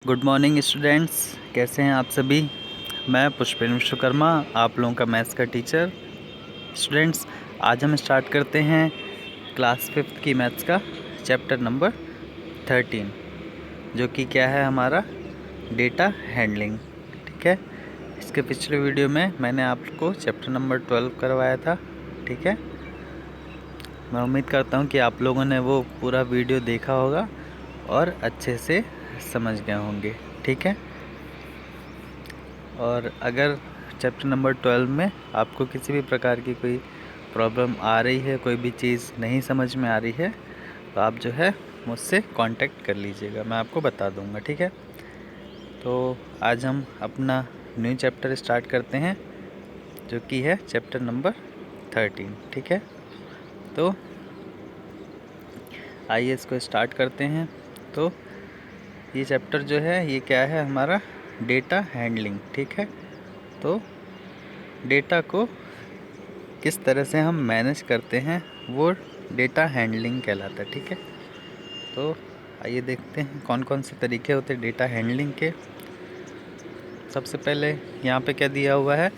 Good morning students, कैसे हैं आप सभी। मैं पुष्पेंद्र विश्वकर्मा, आप लोगों का मैथ्स का टीचर। स्टूडेंट्स, आज हम स्टार्ट करते हैं क्लास 5th की मैथ्स का चैप्टर नंबर 13, जो कि क्या है हमारा डेटा हैंडलिंग। ठीक है, इसके पिछले वीडियो में मैंने आपको चैप्टर नंबर 12 करवाया था। ठीक है, मैं उम्मीद करता हूँ कि आप लोगों ने वो पूरा वीडियो देखा होगा और अच्छे से समझ गए होंगे। ठीक है, और अगर चैप्टर नंबर 12 में आपको किसी भी प्रकार की कोई प्रॉब्लम आ रही है, कोई भी चीज़ नहीं समझ में आ रही है, तो आप जो है मुझसे कांटेक्ट कर लीजिएगा, मैं आपको बता दूंगा। ठीक है, तो आज हम अपना न्यू चैप्टर स्टार्ट करते हैं, जो कि है चैप्टर नंबर 13। ठीक है, तो आइए इसको स्टार्ट करते हैं। तो ये चैप्टर जो है ये क्या है हमारा डेटा हैंडलिंग। ठीक है, तो डेटा को किस तरह से हम मैनेज करते हैं वो डेटा हैंडलिंग कहलाता है। ठीक है, तो आइए देखते हैं कौन कौन से तरीके होते हैं डेटा हैंडलिंग के। सबसे पहले यहाँ पे क्या दिया हुआ है,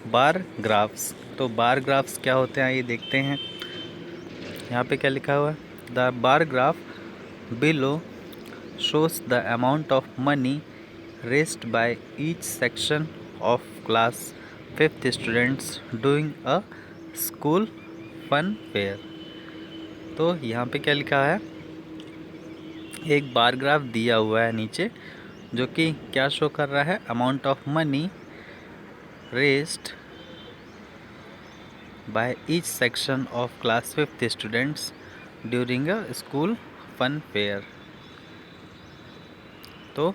बार ग्राफ्स। तो बार ग्राफ्स क्या होते हैं आइए देखते हैं। यहाँ पे क्या लिखा हुआ है, the bar graph below shows the amount of money raised by each section of class 5th students doing a school fun fair। तो यहाँ पे क्या लिखा है, एक बार ग्राफ दिया हुआ है नीचे, जो कि क्या शो कर रहा है, amount of money raised by each section of class 5th students during a school fun fair. तो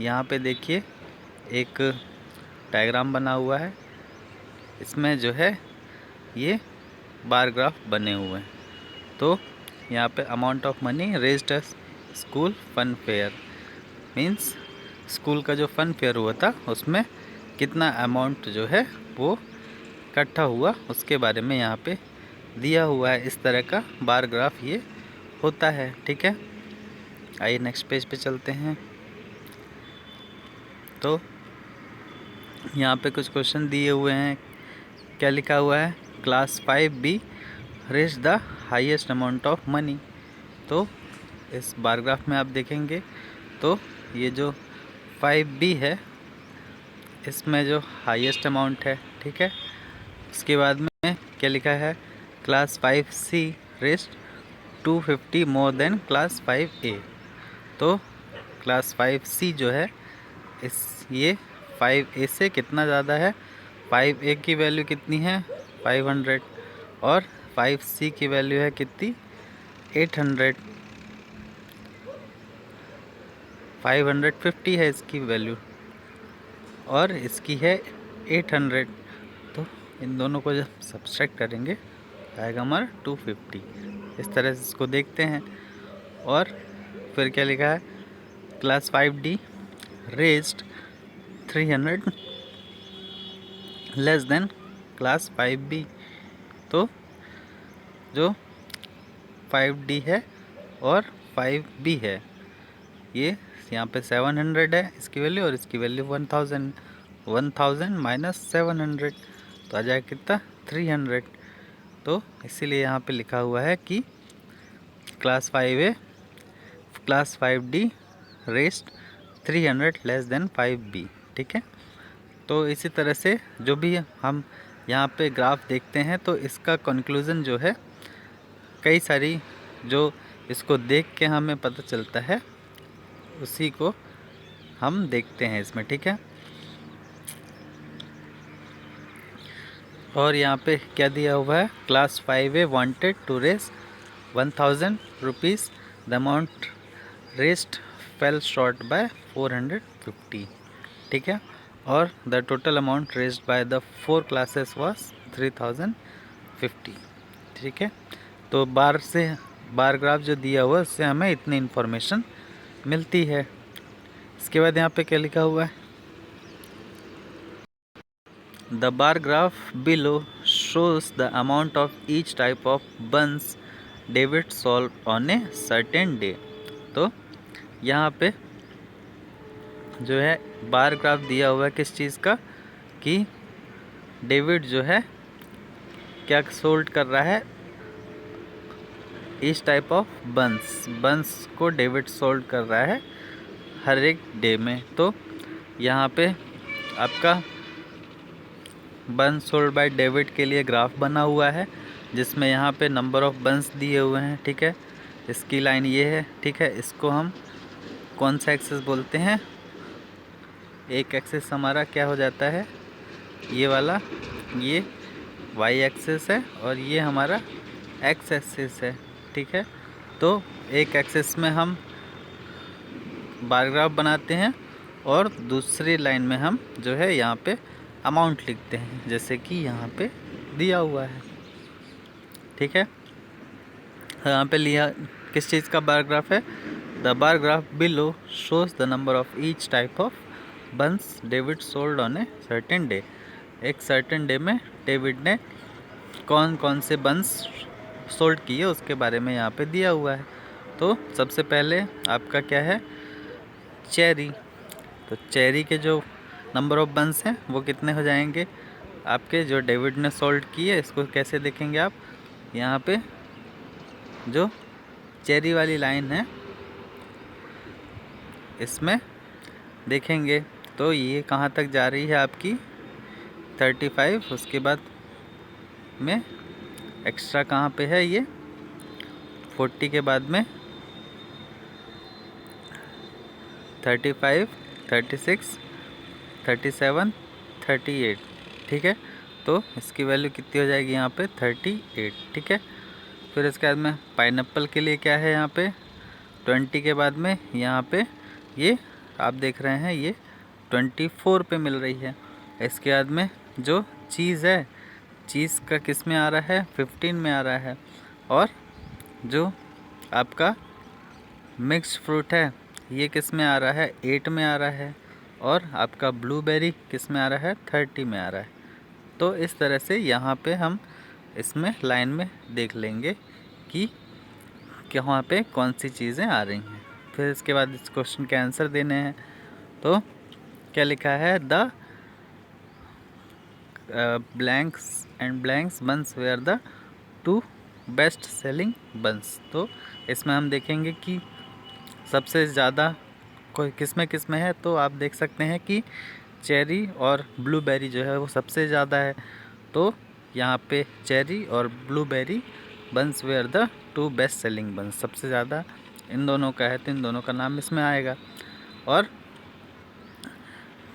यहाँ पे देखिए एक डायग्राम बना हुआ है, इसमें जो है ये बार ग्राफ बने हुए हैं। तो यहाँ पे amount of money raised as school fun fair means school का जो फन फेयर हुआ था उसमें कितना अमाउंट जो है वो इकट्ठा हुआ, उसके बारे में यहाँ पे दिया हुआ है। इस तरह का बार ग्राफ ये होता है। ठीक है, आइए नेक्स्ट पेज पे चलते हैं। तो यहाँ पे कुछ क्वेश्चन दिए हुए हैं, क्या लिखा हुआ है, class 5B raise the highest amount of money. तो इस बार ग्राफ में आप देखेंगे तो ये जो 5B है इसमें जो हाईएस्ट अमाउंट है। ठीक है, उसके बाद में क्या लिखा है, class 5C rest 250 more than class 5A। तो क्लास 5C जो है इस ये 5A से कितना ज़्यादा है, 5A की वैल्यू कितनी है 500 और 5C की वैल्यू है कितनी 800, 550 है इसकी वैल्यू और इसकी है 800। तो इन दोनों को जब सब्सट्रैक्ट करेंगे आएगा हमारा 250। इस तरह से इसको देखते हैं। और फिर क्या लिखा है, class 5D raised 300 less than class 5B। तो जो 5D है और 5B है ये यहाँ पे 700 है इसकी वैल्यू और इसकी वैल्यू 1000, 1000 माइनस 700 तो आ जाएगा कितना 300। तो इसीलिए यहाँ पे लिखा हुआ है कि class 5A class 5D rest 300 less than 5B। ठीक है, तो इसी तरह से जो भी हम यहाँ पे ग्राफ देखते हैं तो इसका कंक्लूज़न जो है, कई सारी जो इसको देख के हमें पता चलता है उसी को हम देखते हैं इसमें। ठीक है, और यहाँ पे क्या दिया हुआ है, class 5A wanted to raise 1000 rupees, the amount raised fell short by 450। ठीक है, और the total amount raised by the 4 classes was 3050। ठीक है, तो बार ग्राफ जो दिया हुआ है उससे हमें इतनी इन्फॉर्मेशन मिलती है। इसके बाद यहाँ पे क्या लिखा हुआ है, the bar graph below shows the amount of each type of buns David solved on a certain day। तो यहाँ पे जो है बार ग्राफ दिया हुआ है किस चीज़ का, कि डेविड जो है क्या सोल्व कर रहा है, इस टाइप ऑफ बंस को डेविड सोल्व कर रहा है हर एक डे में। तो यहाँ पे आपका बंस सोल्ड बाय डेविड के लिए ग्राफ बना हुआ है, जिसमें यहाँ पे नंबर ऑफ बंस दिए हुए हैं, ठीक है। इसकी लाइन ये है, ठीक है। इसको हम कौन सा एक्सेस बोलते हैं, एक एक्सेस हमारा क्या हो जाता है, ये वाला, ये वाई एक्सेस है और ये हमारा एक्स एक्सेस है, ठीक है। तो एक एक्सेस में हम बार ग्राफ बनाते हैं और दूसरी लाइन में हम जो है यहाँ पे अमाउंट लिखते हैं, जैसे कि यहाँ पे दिया हुआ है, ठीक है। यहाँ पे लिया किस चीज़ का बार ग्राफ है, the bar graph below shows the number of each type of buns David sold on a certain day. एक सर्टेन डे में डेविड ने कौन कौन से बंस सोल्ड किए उसके बारे में यहाँ पे दिया हुआ है। तो सबसे पहले आपका क्या है, चेरी। तो चेरी के जो नंबर ऑफ बंस हैं वो कितने हो जाएंगे आपके, जो डेविड ने सोल्ड किए। इसको कैसे देखेंगे आप, यहाँ पे जो चेरी वाली लाइन है इसमें देखेंगे तो ये कहाँ तक जा रही है आपकी 35, उसके बाद में एक्स्ट्रा कहाँ पे है, ये 40 के बाद में 35, 36, 37, 38, ठीक है। तो इसकी वैल्यू कितनी हो जाएगी यहाँ पे 38, ठीक है। फिर इसके बाद में पाइनएप्पल के लिए क्या है, यहाँ पे 20 के बाद में यहाँ पे ये आप देख रहे हैं ये 24 पे मिल रही है। इसके बाद में जो चीज़ है, चीज़ का किस में आ रहा है 15 में आ रहा है। और जो आपका मिक्स्ड फ्रूट है ये किस में आ रहा है 8 में आ रहा है। और आपका ब्लूबेरी किस में आ रहा है 30 में आ रहा है। तो इस तरह से यहाँ पे हम इसमें लाइन में देख लेंगे कि वहाँ पे कौन सी चीज़ें आ रही हैं। फिर इसके बाद इस क्वेश्चन के आंसर देने हैं। तो क्या लिखा है, the blanks and blanks buns where the 2 best selling buns. तो इसमें हम देखेंगे कि सबसे ज़्यादा कोई किस में है। तो आप देख सकते हैं कि चेरी और ब्लूबेरी जो है वो सबसे ज़्यादा है। तो यहाँ पे चेरी और blueberry buns where the 2 best selling buns, सबसे ज़्यादा इन दोनों का है, तो इन दोनों का नाम इसमें आएगा। और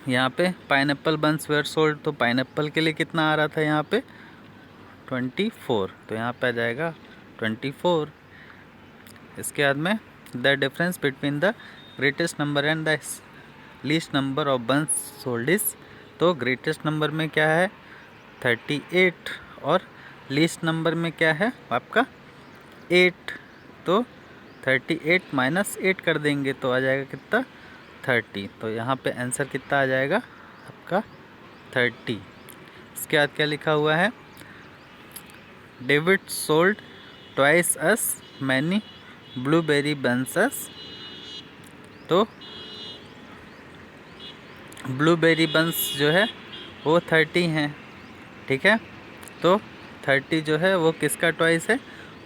यहाँ पे पाइनएप्पल बंस वेयर सोल्ड, तो पाइनएप्पल के लिए कितना आ रहा था यहाँ पे 24, तो यहाँ पे आ जाएगा 24। इसके बाद में the difference between the greatest number and the least number of buns sold is. तो ग्रेटेस्ट नंबर में क्या है 38 और लीस्ट नंबर में क्या है आपका 8। तो 38 माइनस 8 कर देंगे तो आ जाएगा कितना 30। तो यहाँ पे आंसर कितना आ जाएगा आपका 30। इसके बाद क्या लिखा हुआ है, David sold twice as many blueberry buns. तो ब्लूबेरी बंस जो है वो 30 हैं, ठीक है। तो 30 जो है वो किसका ट्वाइस है,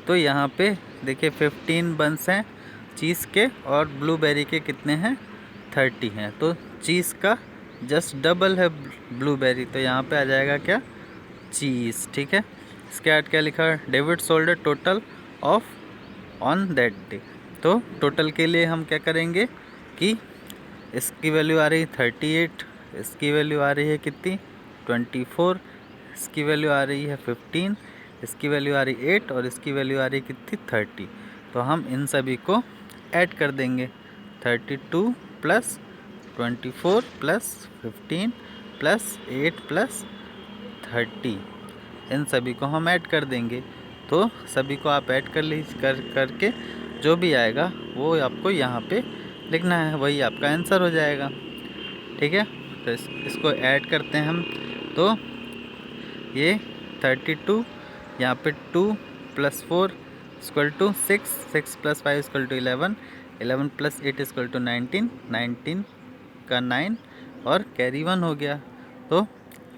तो यहाँ पे देखिए 15 बंस हैं चीज़ के और ब्लूबेरी के कितने हैं 30 हैं। तो चीज़ का जस्ट डबल है ब्लूबेरी, तो यहाँ पे आ जाएगा क्या चीज़, ठीक है। इसके बाद क्या लिखा है, David sold total of on that day. तो टोटल के लिए हम क्या करेंगे कि इसकी वैल्यू आ रही है 38, इसकी वैल्यू आ रही है कितनी 24, इसकी वैल्यू आ रही है 15, इसकी वैल्यू आ रही है 8 और इसकी वैल्यू आ रही है कितनी 30। तो हम इन सभी को ऐड कर देंगे 32 प्लस 24 प्लस 15 प्लस 8 प्लस 30, इन सभी को हम ऐड कर देंगे। तो सभी को आप ऐड करके जो भी आएगा वो आपको यहाँ पे लिखना है, वही आपका आंसर हो जाएगा, ठीक है। तो इसको ऐड करते हैं हम। तो ये 32 यहाँ पे 2 + 4 = 6, 6 + 5 = 11, 11 + 8 = 19, 19 का 9 और कैरी 1 हो गया। तो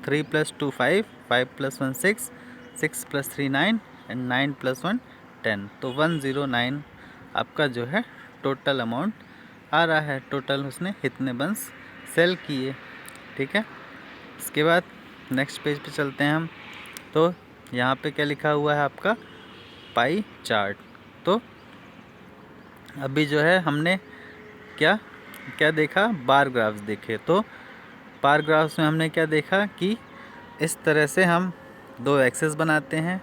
3 + 2 5, 5 + 1 6, 6 + 3 9 एंड 9 + 1 10। तो 109 आपका जो है टोटल अमाउंट आ रहा है। टोटल उसने इतने बंस सेल किए, ठीक है। इसके बाद नेक्स्ट पेज पे चलते हैं हम। तो यहाँ पे क्या लिखा हुआ है आपका पाई चार्ट। तो अभी जो है हमने क्या क्या देखा, बार ग्राफ्स देखे। तो बार ग्राफ्स में हमने क्या देखा कि इस तरह से हम 2 एक्सेस बनाते हैं,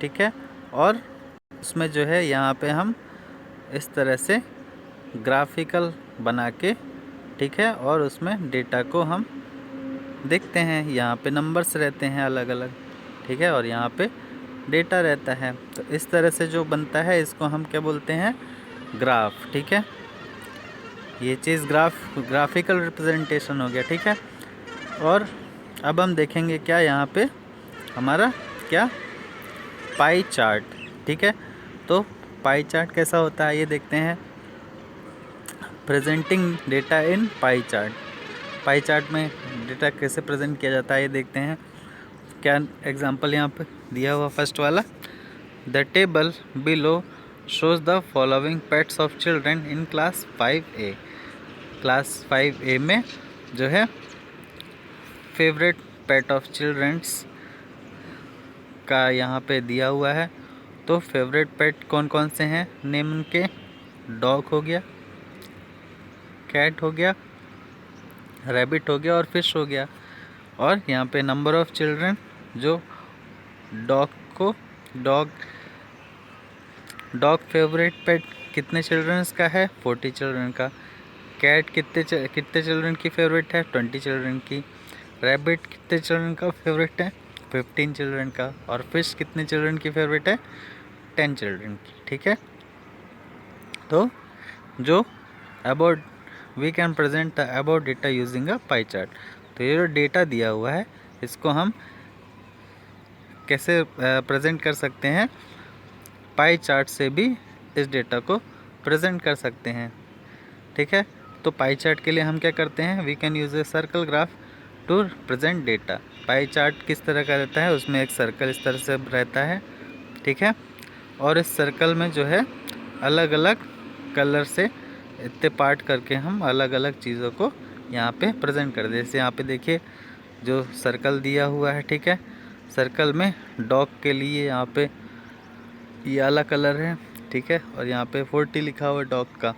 ठीक है। और उसमें जो है यहाँ पे हम इस तरह से ग्राफिकल बना के, ठीक है, और उसमें डेटा को हम देखते हैं। यहाँ पे नंबर्स रहते हैं अलग अलग, ठीक है, और यहाँ पे डेटा रहता है। तो इस तरह से जो बनता है इसको हम क्या बोलते हैं, ग्राफ, ठीक है। ये चीज़ ग्राफिकल रिप्रेजेंटेशन हो गया, ठीक है। और अब हम देखेंगे क्या यहाँ पे हमारा क्या पाई चार्ट, ठीक है। तो पाई चार्ट कैसा होता है ये देखते हैं। प्रेजेंटिंग डेटा इन पाई चार्ट। पाई चार्ट में डेटा कैसे प्रेजेंट किया जाता है ये देखते हैं। क्या एग्जांपल यहाँ पे दिया हुआ फर्स्ट वाला, the table below shows the following pets of children in class 5A। Class 5A में जो है फेवरेट पेट ऑफ चिल्ड्रंस का यहाँ पे दिया हुआ है। तो फेवरेट पेट कौन कौन से हैं, नेम उनके, डॉग हो गया, कैट हो गया, रैबिट हो गया और फिश हो गया। और यहाँ पे नंबर ऑफ चिल्ड्रन, जो डॉग फेवरेट पेट कितने चिल्ड्रंस का है, 40 चिल्ड्रन का। कैट कितने चिल्ड्रन की फेवरेट है, 20 चिल्ड्रन की। रैबिट कितने चिल्ड्रन का फेवरेट है, 15 चिल्ड्रन का। और फिश कितने चिल्ड्रन की फेवरेट है, 10 चिल्ड्रन की, ठीक है। तो जो about we can present the about data using a pie chart. तो ये जो डेटा दिया हुआ है इसको हम कैसे प्रेजेंट कर सकते हैं, पाई चार्ट से भी इस डेटा को प्रेजेंट कर सकते हैं, ठीक है। तो पाई चार्ट के लिए हम क्या करते हैं, we can use a circle graph to present data. Pie chart किस तरह का रहता है, उसमें एक सर्कल इस तरह से रहता है, ठीक है। और इस सर्कल में जो है अलग अलग कलर से इतने पार्ट करके हम अलग अलग चीज़ों को यहाँ पे प्रेजेंट कर दे। जैसे यहाँ पे देखिए जो सर्कल दिया हुआ है, ठीक है। सर्कल में डॉग के लिए यहाँ पे ये वाला कलर है, ठीक है, और यहाँ पे 40 लिखा हुआ है डॉग का।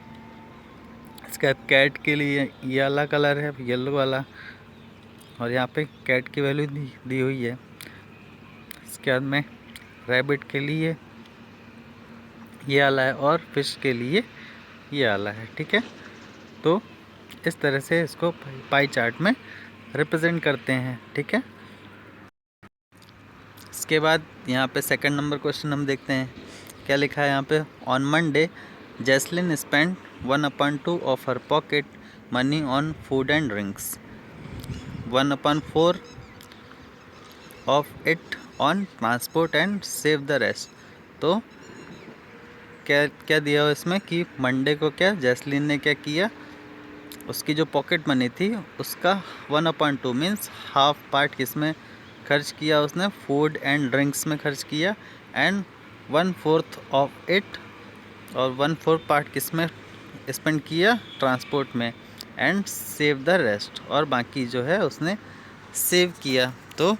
इसके बाद कैट के लिए ये वाला कलर है, येलो वाला, और यहाँ पे कैट की वैल्यू दी हुई है। इसके बाद में रैबिट के लिए ये वाला है और फिश के लिए ये वाला है, ठीक है। तो इस तरह से इसको पाई चार्ट में रिप्रेजेंट करते हैं, ठीक है। इसके बाद यहाँ पे सेकंड नंबर क्वेश्चन हम देखते हैं क्या लिखा है यहाँ पे। On Monday Jaslin spend 1/2 of her pocket money on food and drinks, 1/4 of it on transport and save the rest. तो क्या क्या दिया हुआ इसमें कि मंडे को क्या जैस्लिन ने क्या किया, उसकी जो पॉकेट मनी थी उसका 1/2 मीन्स हाफ पार्ट किसमें खर्च किया, उसने फूड एंड ड्रिंक्स में खर्च किया, एंड 1/4 ऑफ इट और 1/4 पार्ट किसमें स्पेंड किया, ट्रांसपोर्ट में, एंड सेव द रेस्ट, और बाकी जो है उसने सेव किया। तो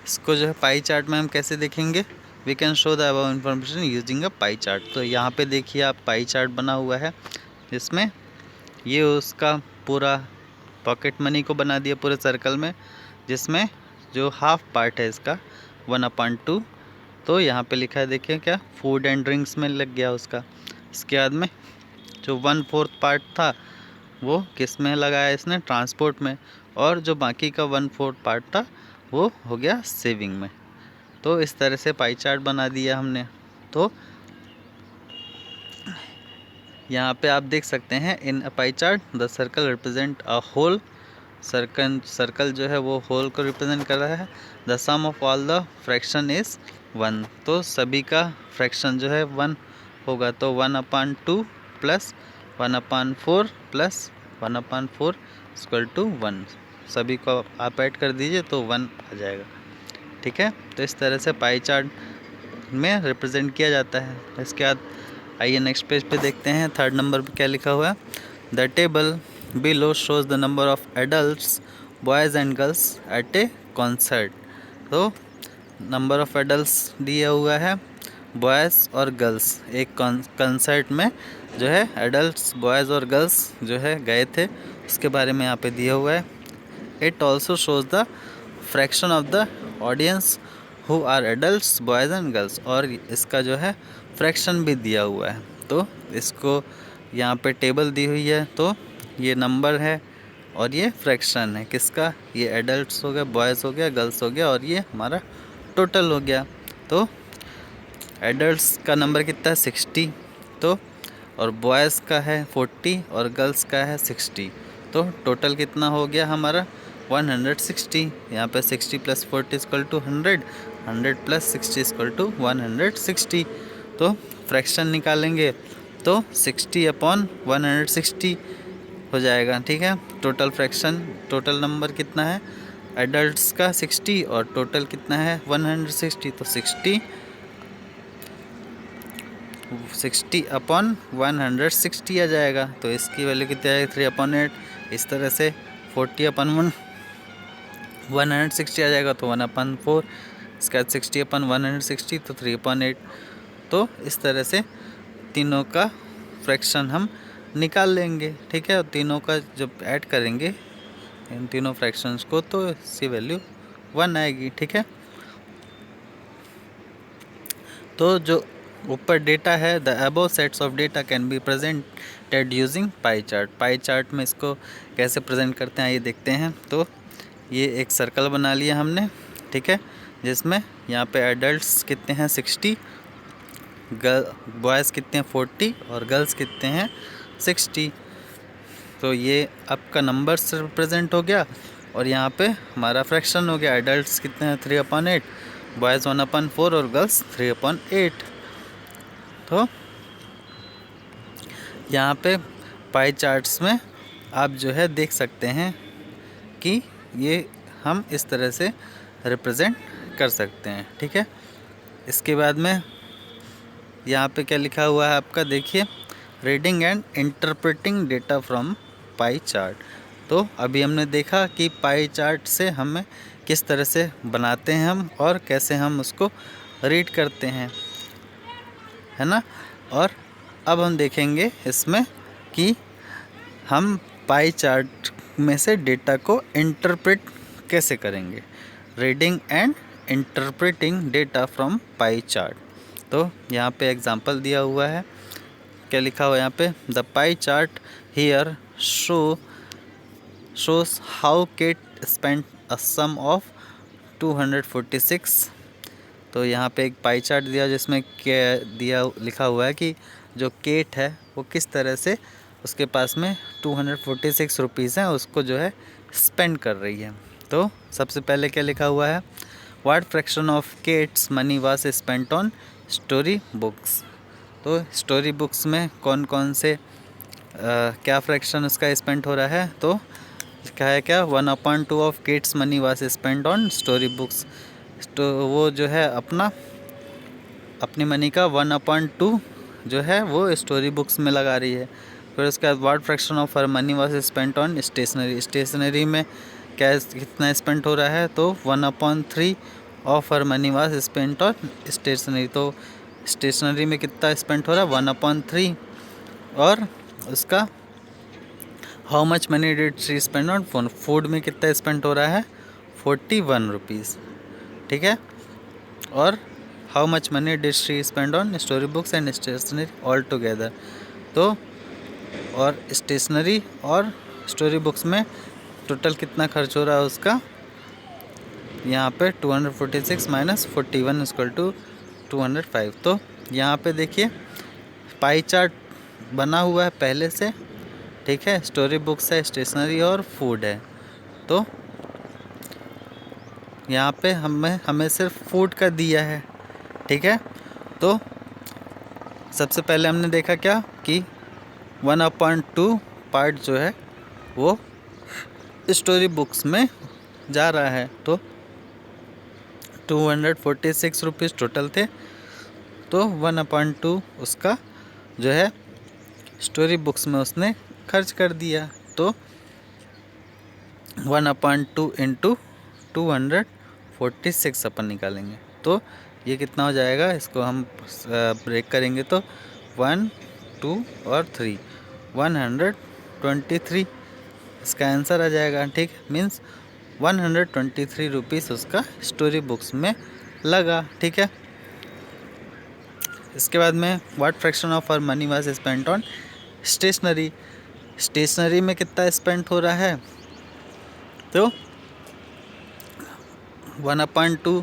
इसको जो है पाई चार्ट में हम कैसे देखेंगे, we can show the above information using a pie chart. तो यहाँ पे देखिए आप पाई चार्ट बना हुआ है जिसमें ये उसका पूरा पॉकेट मनी को बना दिया पूरे सर्कल में, जिसमें जो हाफ पार्ट है इसका 1/2, तो यहाँ पे लिखा है देखिए क्या फूड एंड ड्रिंक्स में लग गया उसका। इसके बाद में जो 1/4 पार्ट था वो किस में लगाया इसने, ट्रांसपोर्ट में, और जो बाकी का 1/4 पार्ट था वो हो गया सेविंग में। तो इस तरह से पाई चार्ट बना दिया हमने। तो यहाँ पे आप देख सकते हैं in a pie chart the circle represent a whole. Circle जो है वो होल को रिप्रेजेंट कर रहा है। The sum of all the fraction is 1। तो सभी का फ्रैक्शन जो है 1 होगा। तो 1/2 प्लस 1/4 प्लस 1/4 इक्वल टू 1, सभी को आप ऐड कर दीजिए तो 1 आ जाएगा। ठीक है, तो इस तरह से पाई चार्ट में रिप्रेजेंट किया जाता है। इसके बाद आइए नेक्स्ट पेज पे देखते हैं, 3rd नंबर पे क्या लिखा हुआ है। The table below shows the number of adults boys and girls at a concert. तो नंबर ऑफ एडल्ट्स दिया हुआ है, बॉयज़ और गर्ल्स एक कंसर्ट में जो है एडल्ट्स बॉयज़ और गर्ल्स जो है गए थे, उसके बारे में यहाँ पे दिया हुआ है। It also shows the fraction of the audience who are adults boys and girls, और इसका जो है फ्रैक्शन भी दिया हुआ है। तो इसको यहाँ पे टेबल दी हुई है, तो ये नंबर है और ये फ्रैक्शन है किसका, ये एडल्ट्स हो गया, बॉयज़ हो गया, गर्ल्स हो गया, और ये हमारा टोटल हो गया। तो एडल्ट्स का नंबर कितना है 60, तो और बॉयज़ का है 40 और गर्ल्स का है 60, तो टोटल कितना हो गया हमारा 160। यहाँ पे 60 + 40 इक्वल टू 100, 100 + 60 इक्वल टू 160। तो फ्रैक्शन निकालेंगे तो 60/160 हो जाएगा। ठीक है, टोटल फ्रैक्शन, टोटल नंबर कितना है एडल्ट्स का 60 और टोटल कितना है 160, तो 60/160 आ जाएगा। तो इसकी वैल्यू कितनी आएगी 3/8। इस तरह से 40/160 आ जाएगा, तो 1/4। इसके बाद 60/160 तो 3/8। तो इस तरह से तीनों का फ्रैक्शन हम निकाल लेंगे। ठीक है, और तीनों का जब ऐड करेंगे इन तीनों फ्रैक्शंस को तो इसकी वैल्यू 1 आएगी। ठीक है, तो जो ऊपर डेटा है, the above sets of data can be presented using pie chart. Pie chart में इसको कैसे प्रेजेंट करते हैं ये देखते हैं। तो ये एक सर्कल बना लिया हमने, ठीक है, जिसमें यहाँ पे एडल्ट्स कितने हैं 60, बॉयज़ कितने हैं 40 और गर्ल्स कितने हैं 60। तो ये आपका नंबर से रिप्रेजेंट हो गया और यहाँ पे हमारा फ्रैक्शन हो गया। एडल्ट्स कितने हैं 3/8, बॉयज़ 1/4 और गर्ल्स 3/8। तो यहाँ पे पाई चार्ट्स में आप जो है देख सकते हैं कि ये हम इस तरह से रिप्रेजेंट कर सकते हैं। ठीक है, इसके बाद में यहाँ पे क्या लिखा हुआ है आपका, देखिए, reading and interpreting data from pi chart. तो अभी हमने देखा कि पाई चार्ट से हमें किस तरह से बनाते हैं हम और कैसे हम उसको रीड करते हैं, है ना। और अब हम देखेंगे इसमें कि हम पाई चार्ट में से डेटा को इंटरप्रेट कैसे करेंगे। Reading and interpreting data from pi chart. तो यहाँ पे एग्जांपल दिया हुआ है, क्या लिखा हुआ है यहाँ पे, the pie chart here shows how Kate spent a sum of 246। तो यहाँ पे एक पाई चार्ट दिया जिसमें क्या दिया लिखा हुआ है कि जो केट है वो किस तरह से उसके पास में 246 रुपीज़ हैं, उसको जो है स्पेंड कर रही है। तो सबसे पहले क्या लिखा हुआ है, what fraction of Kate's money was spent on story books. तो स्टोरी बुक्स में कौन कौन से क्या फ्रैक्शन उसका स्पेंड हो रहा है, तो लिखा है क्या 1/2 of Kate's money was spend on story books. तो वो जो है अपनी मनी का 1/2 जो है वो स्टोरी बुक्स में लगा रही है। फिर उसके बाद what fraction of her money was spent on stationery. Stationery में क्या कितना स्पेंड हो रहा है, तो 1/3 of her money was spent on stationery. तो स्टेशनरी में कितना स्पेंड हो रहा है 1/3, और उसका how much money did she spend on phone. Food में कितना स्पेंड हो रहा है 41 रुपीज़। ठीक है, और how much money did she spend on story books and stationery all together. तो और स्टेशनरी और स्टोरी बुक्स में टोटल कितना खर्च हो रहा है उसका, यहाँ पे 246 - 41 = 205। तो यहाँ पे देखिए पाई चार्ट बना हुआ है पहले से, ठीक है, स्टोरी बुक्स है, स्टेशनरी और फूड है। तो यहाँ पे हमें सिर्फ फूड का दिया है। ठीक है, तो सबसे पहले हमने देखा क्या कि 1/2 पार्ट जो है वो स्टोरी बुक्स में जा रहा है। तो 246 रुपीज़ टोटल थे, तो 1/2 उसका जो है स्टोरी बुक्स में उसने खर्च कर दिया। तो 1/2 इंटू 246 अपन निकालेंगे, तो ये कितना हो जाएगा, इसको हम ब्रेक करेंगे तो 1, 2 और 3, 123 इसका आंसर आ जाएगा। ठीक, मीन्स 123 रुपीज़ उसका स्टोरी बुक्स में लगा। ठीक है, इसके बाद में what fraction of our money was spent on stationery. Stationery में कितना स्पेंड हो रहा है, तो 1/2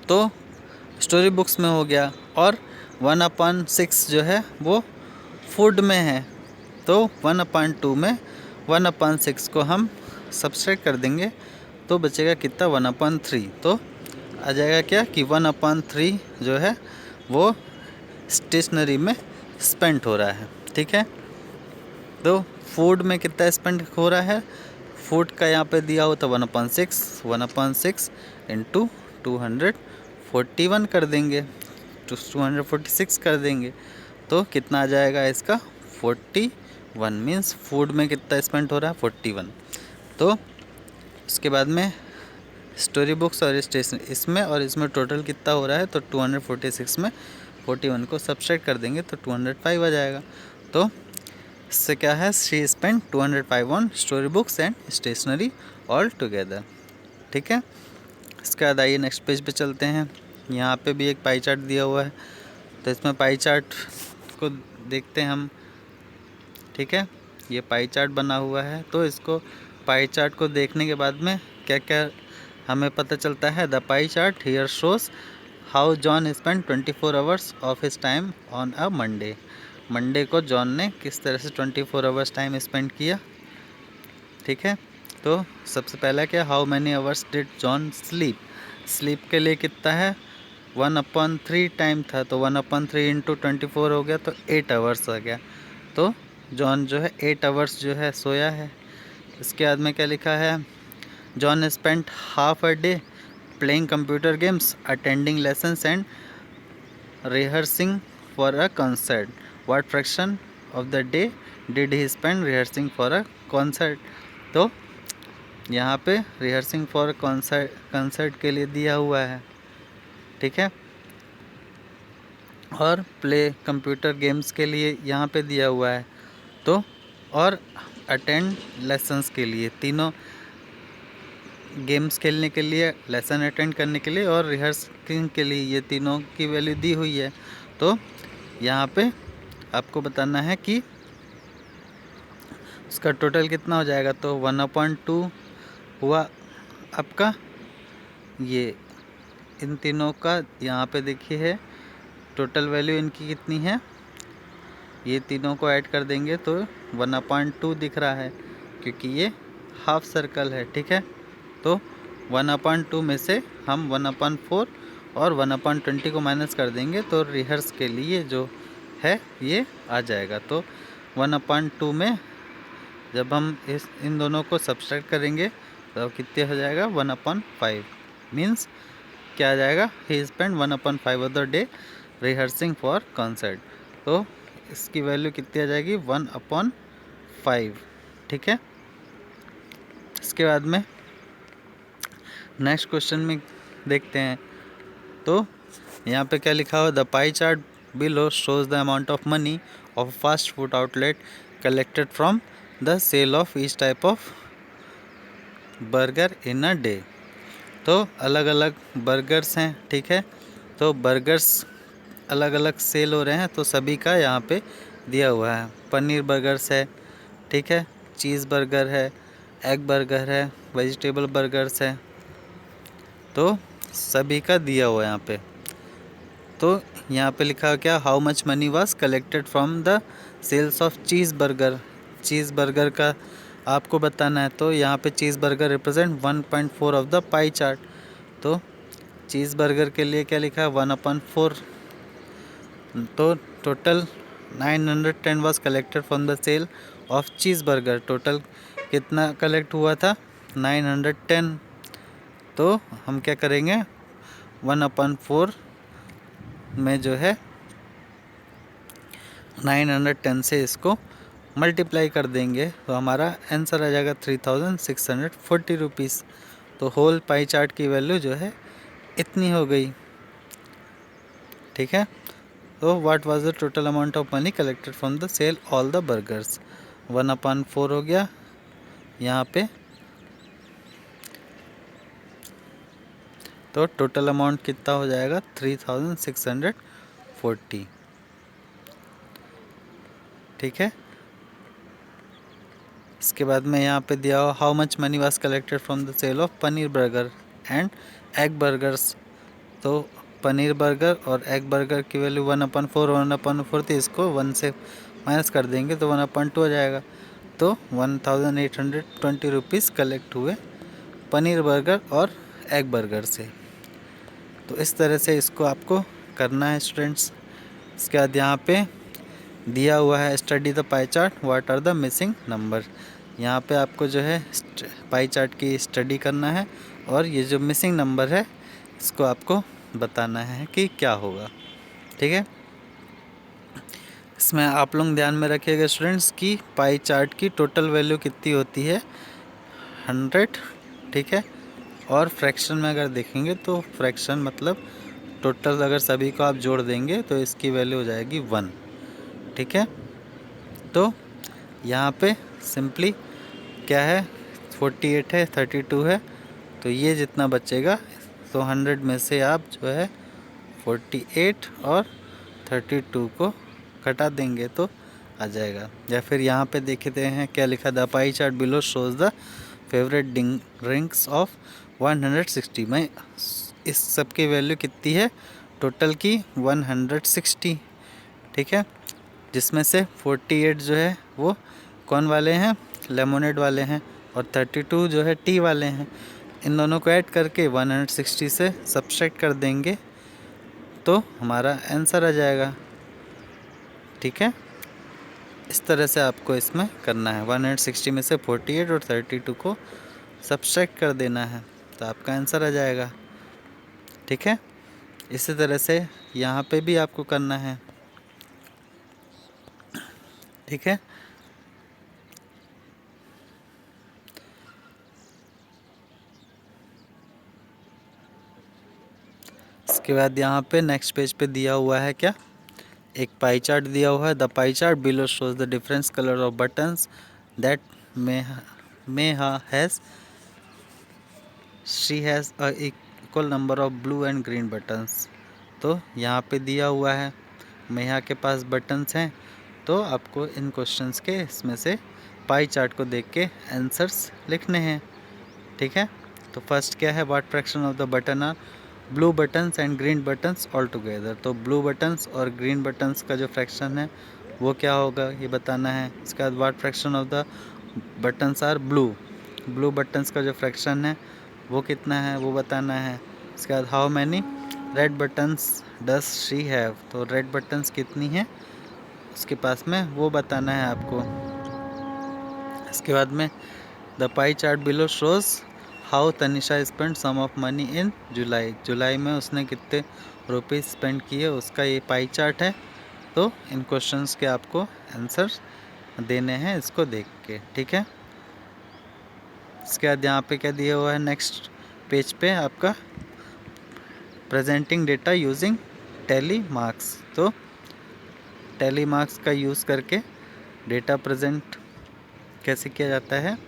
तो स्टोरी बुक्स में हो गया, और 1/6 जो है वो फूड में है। तो 1/2 में 1/6 को हम सब्सट्रैक्ट कर देंगे तो बचेगा कितना, 1/3। तो आ जाएगा क्या कि 1/3 जो है वो स्टेशनरी में स्पेंड हो रहा है। ठीक है, तो फूड में कितना स्पेंड हो रहा है, फूड का यहाँ पे दिया हो तो 1/6 इंटू 241 कर देंगे, 246 कर देंगे, तो कितना आ जाएगा इसका 41। मीन्स फूड में कितना स्पेंड हो रहा है, 41। तो उसके बाद में स्टोरी बुक्स और स्टेशन इसमें और इसमें टोटल कितना हो रहा है, तो 246 में 41 को सब्सट्रैक्ट कर देंगे तो 205 आ जाएगा। तो इससे क्या है, she spend 205 on story books and stationery all together. ठीक है, इसके बाद आइए नेक्स्ट पेज पे चलते हैं। यहाँ पे भी एक पाई चार्ट दिया हुआ है, तो इसमें पाई चार्ट को देखते हैं हम। ठीक है, ये पाई चार्ट बना हुआ है, तो इसको पाई चार्ट को देखने के बाद में क्या क्या हमें पता चलता है। The pie chart here shows how John spend 24 hours of his time on a Monday. Monday को जॉन ने किस तरह से 24 आवर्स टाइम स्पेंड किया। ठीक है, तो सबसे पहला क्या, how many hours did John sleep. Sleep के लिए कितना है, 1/3 टाइम था, तो 1/3 इंटू 24 हो गया, तो 8 आवर्स आ गया। तो जॉन जो है 8 आवर्स जो है सोया है। इसके बाद में क्या लिखा है, John spent half a day playing computer games, attending lessons and rehearsing for a concert. What fraction of the day did he spend rehearsing for a concert. तो यहाँ पे रिहर्सिंग फॉर कॉन्सर्ट के लिए दिया हुआ है। ठीक है, और प्ले कंप्यूटर गेम्स के लिए यहाँ पे दिया हुआ है। तो और अटेंड लेसन्स के लिए, तीनों गेम्स खेलने के लिए, लेसन अटेंड करने के लिए और रिहर्सिंग के लिए, ये तीनों की वैल्यू दी हुई है। तो यहाँ पे आपको बताना है कि उसका टोटल कितना हो जाएगा। तो 1/2 हुआ आपका, ये इन तीनों का यहाँ पे देखिए है टोटल वैल्यू इनकी कितनी है, ये तीनों को ऐड कर देंगे तो 1/2 दिख रहा है, क्योंकि ये हाफ सर्कल है। ठीक है, तो 1/2 में से हम 1/4 और 1/20 को माइनस कर देंगे तो रिहर्स के लिए जो है ये आ जाएगा। तो 1/2 में जब हम इन दोनों को सब्सट्रैक्ट करेंगे तो कितने हो जाएगा, 1/5। मीन्स क्या आ जाएगा, he spend 1/5 of the day rehearsing for concert. तो इसकी वैल्यू कितनी आ जाएगी, 1/5। ठीक है, इसके बाद में नेक्स्ट क्वेश्चन में देखते हैं। तो यहाँ पे क्या लिखा हुआ, the pie chart below shows the amount of money of fast food outlet collected from the sale of each type of burger in a day. तो अलग अलग बर्गर्स हैं। ठीक है, तो बर्गर्स अलग अलग सेल हो रहे हैं, तो सभी का यहाँ पे दिया हुआ है। पनीर बर्गर्स है, ठीक है, चीज़ बर्गर है, एग बर्गर है, वेजिटेबल बर्गर्स है, तो सभी का दिया हुआ है यहाँ पे। तो यहाँ पे लिखा क्या, how much money was collected from the sales of cheese burger. Cheese burger का आपको बताना है। तो यहाँ पे cheese burger represent 1/4 of the pie chart. तो चीज़ बर्गर के लिए क्या लिखा है, 1/4। तो total 910 was collected from the sale of cheese burger. Total कितना कलेक्ट हुआ था 910। तो हम क्या करेंगे 1/4 में जो है 910 से इसको मल्टीप्लाई कर देंगे तो हमारा आंसर आ जाएगा 3640 रुपीज़। तो होल पाई चार्ट की वैल्यू जो है इतनी हो गई। ठीक है। तो what was the total amount of money collected from the sale all the burgers 1/4 हो गया यहाँ पे। तो टोटल अमाउंट कितना हो जाएगा 3640। ठीक है। इसके बाद में यहाँ पे दिया हुआ how much money was collected from the sale of paneer burger and egg burgers. तो पनीर बर्गर और एग बर्गर की वैल्यू 1/4 थी, इसको 1 से माइनस कर देंगे तो 1/2 हो जाएगा। तो 1820 रुपीज़ कलेक्ट हुए पनीर बर्गर और एग बर्गर से। तो इस तरह से इसको आपको करना है स्टूडेंट्स। इसके बाद यहाँ पे दिया हुआ है study the pie chart what are the missing number. यहाँ पे आपको जो है पाई चार्ट की स्टडी करना है और ये जो मिसिंग नंबर है इसको आपको बताना है कि क्या होगा। ठीक है। इसमें आप लोग ध्यान में रखिएगा स्टूडेंट्स कि पाई चार्ट की टोटल वैल्यू कितनी होती है 100। ठीक है। और फ्रैक्शन में अगर देखेंगे तो फ्रैक्शन मतलब टोटल अगर सभी को आप जोड़ देंगे तो इसकी वैल्यू हो जाएगी 1। ठीक है। तो यहाँ पे सिंपली क्या है 48 है 32 है तो ये जितना बचेगा तो 100 में से आप जो है 48 और 32 को घटा देंगे तो आ जाएगा। या फिर यहाँ पे देखते हैं क्या लिखा the pie chart below shows the favourite drinks of 160 में इस सब की वैल्यू कितनी है टोटल की 160। ठीक है। जिसमें से 48 जो है वो कौन वाले हैं लेमोनेड वाले हैं और 32 जो है टी वाले हैं। इन दोनों को ऐड करके 160 से सब्सट्रैक्ट कर देंगे तो हमारा आंसर आ जाएगा। ठीक है। इस तरह से आपको इसमें करना है 160 में से 48 और 32 को सब्सट्रैक्ट कर देना है तो आपका आंसर आ जाएगा। ठीक है। इसी तरह से यहाँ पे भी आपको करना है। ठीक है। इसके बाद यहाँ पे नेक्स्ट पेज पे दिया हुआ है क्या एक पाई चार्ट दिया हुआ है the pie chart below shows the difference colour of buttons that may has she has a equal number of blue and green buttons. तो यहाँ पे दिया हुआ है मेहा के पास बटन्स हैं तो आपको इन क्वेश्चंस के इसमें से पाई चार्ट को देख के आंसर्स लिखने हैं। ठीक है। तो फर्स्ट क्या है what fraction of the button are blue buttons and green buttons all together. तो ब्लू बटन्स और ग्रीन बटन्स का जो फ्रैक्शन है वो क्या होगा ये बताना है। इसके बाद what fraction of the buttons are blue buttons का जो फ्रैक्शन है वो कितना है वो बताना है। इसके बाद how many red buttons does she have. तो रेड बटन्स कितनी हैं उसके पास में वो बताना है आपको। इसके बाद में the pie chart below shows how Tanisha spend sum of money in July में उसने कितने रुपये स्पेंड किए उसका ये पाई चार्ट है। तो इन क्वेश्चंस के आपको आंसर देने हैं इसको देख के। ठीक है। इसके बाद यहाँ पे क्या दिया हुआ है नेक्स्ट पेज पे आपका presenting data using tally marks. तो टैली मार्क्स का यूज़ करके डेटा प्रेजेंट कैसे किया जाता है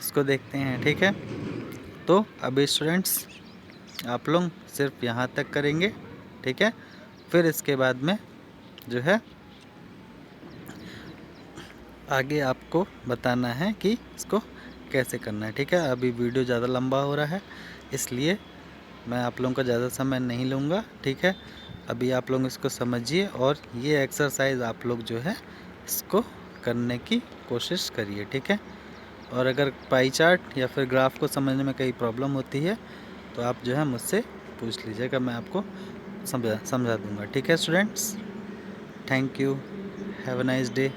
इसको देखते हैं। ठीक है। तो अभी स्टूडेंट्स आप लोग सिर्फ यहाँ तक करेंगे। ठीक है। फिर इसके बाद में जो है आगे आपको बताना है कि इसको कैसे करना है। ठीक है। अभी वीडियो ज़्यादा लंबा हो रहा है इसलिए मैं आप लोगों का ज़्यादा समय नहीं लूँगा। ठीक है। अभी आप लोग इसको समझिए और ये एक्सरसाइज आप लोग जो है इसको करने की कोशिश करिए। ठीक है। और अगर पाई चार्ट या फिर ग्राफ को समझने में कई प्रॉब्लम होती है तो आप जो है मुझसे पूछ लीजिएगा मैं आपको समझा दूँगा। ठीक है students. Thank you. Have a nice day.